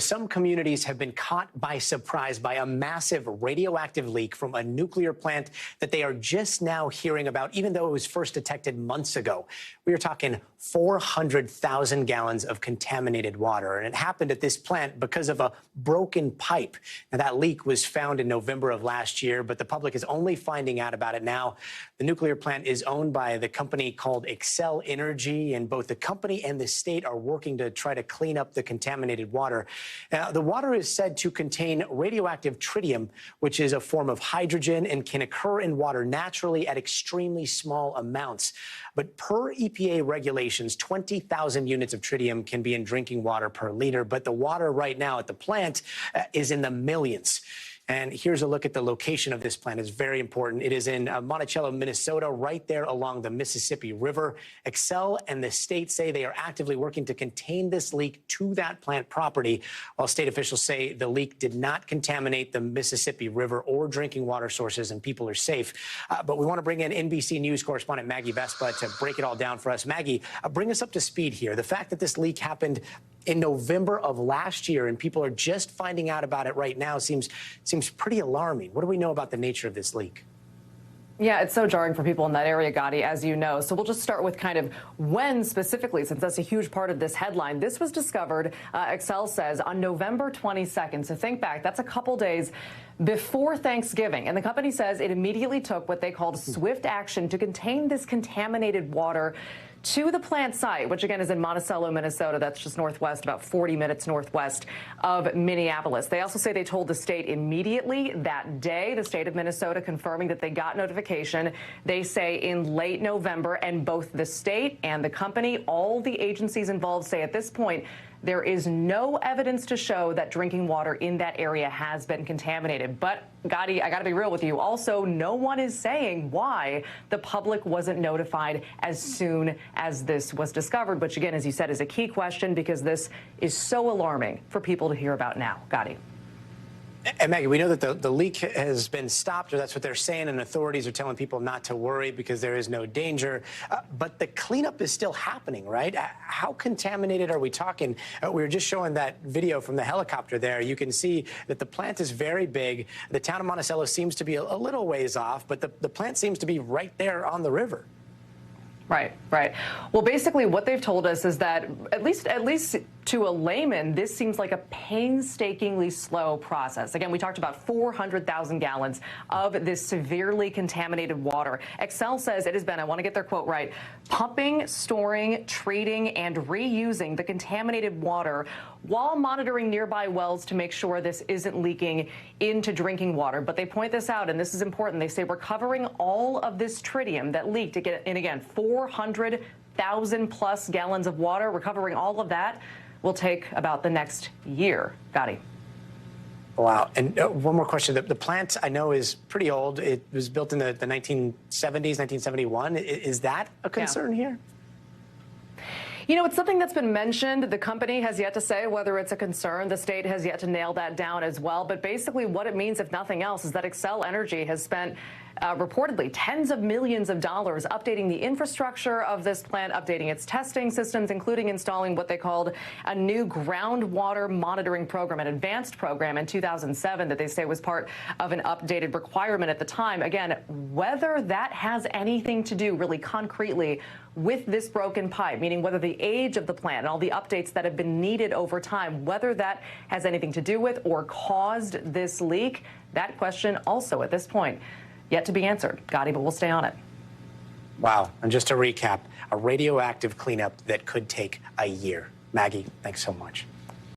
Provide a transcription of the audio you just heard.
Some communities have been caught by surprise by a massive radioactive leak from a nuclear plant that they are just now hearing about, even though it was first detected months ago. We are talking 400,000 gallons of contaminated water, and it happened at this plant because of a broken pipe. Now, that leak was found in November of last year, but the public is only finding out about it now. The nuclear plant is owned by the company called xcel Energy, and both the company and the state are working to try to clean up the contaminated water. Now, the water is said to contain radioactive tritium, which is a form of hydrogen and can occur in water naturally at extremely small amounts. But per EPA regulations, 20,000 units of tritium can be in drinking water per liter. But the water right now at the plant is in the millions. And here's a look at the location of this plant. It's very important. It is in Monticello, Minnesota, right there along the Mississippi River. xcel and the state say they are actively working to contain this leak to that plant property, while state officials say the leak did not contaminate the Mississippi River or drinking water sources and people are safe. But we want to bring in NBC News correspondent Maggie Vespa to break it all down for us. Maggie, bring us up to speed here. The fact that this leak happened in November of last year and people are just finding out about it right now seems pretty alarming. What do we know about the nature of this leak? Yeah, it's so jarring for people in that area, Gotti, as you know. So we'll just start with kind of when specifically, since that's a huge part of this headline. This was discovered, xcel says, on November 22nd. So think back, that's a couple days before Thanksgiving. And the company says it immediately took what they called swift action to contain this contaminated water to the plant site, which again is in Monticello, Minnesota. That's just northwest, about 40 minutes northwest of Minneapolis. They also say they told the state immediately that day, the state of Minnesota confirming that they got notification. They say in late November, and both the state and the company, all the agencies involved say at this point, there is no evidence to show that drinking water in that area has been contaminated. But, Gotti, I got to be real with you. Also, no one is saying why the public wasn't notified as soon as this was discovered, which, again, as you said, is a key question because this is so alarming for people to hear about now. Gotti. And Maggie, we know that the leak has been stopped, or that's what they're saying, and authorities are telling people not to worry because there is no danger. But the cleanup is still happening, right? How contaminated are we talking? We were just showing that video from the helicopter there. You can see that the plant is very big. The town of Monticello seems to be a little ways off, but the plant seems to be right there on the river. Right, right. Well, basically what they've told us is that at least to a layman, this seems like a painstakingly slow process. Again, we talked about 400,000 gallons of this severely contaminated water. xcel says it has been, I want to get their quote right, pumping, storing, treating, and reusing the contaminated water while monitoring nearby wells to make sure this isn't leaking into drinking water. But they point this out, and this is important. They say recovering all of this tritium that leaked, and again, 400,000 plus gallons of water, recovering all of that will take about the next year. Gotti. Wow. And one more question. The plant, I know, is pretty old. It was built in the 1970s, 1971. Is that a concern here? You know, it's something that's been mentioned. The company has yet to say whether it's a concern. The state has yet to nail that down as well. But basically what it means, if nothing else, is that xcel Energy has spent reportedly tens of millions of dollars updating the infrastructure of this plant, updating its testing systems, including installing what they called a new groundwater monitoring program, an advanced program in 2007 that they say was part of an updated requirement at the time. Again, whether that has anything to do really concretely with this broken pipe, meaning whether the age of the plant and all the updates that have been needed over time, whether that has anything to do with or caused this leak, that question also at this point yet to be answered. Gotti, but we'll stay on it. Wow. And just to recap, a radioactive cleanup that could take a year. Maggie, thanks so much.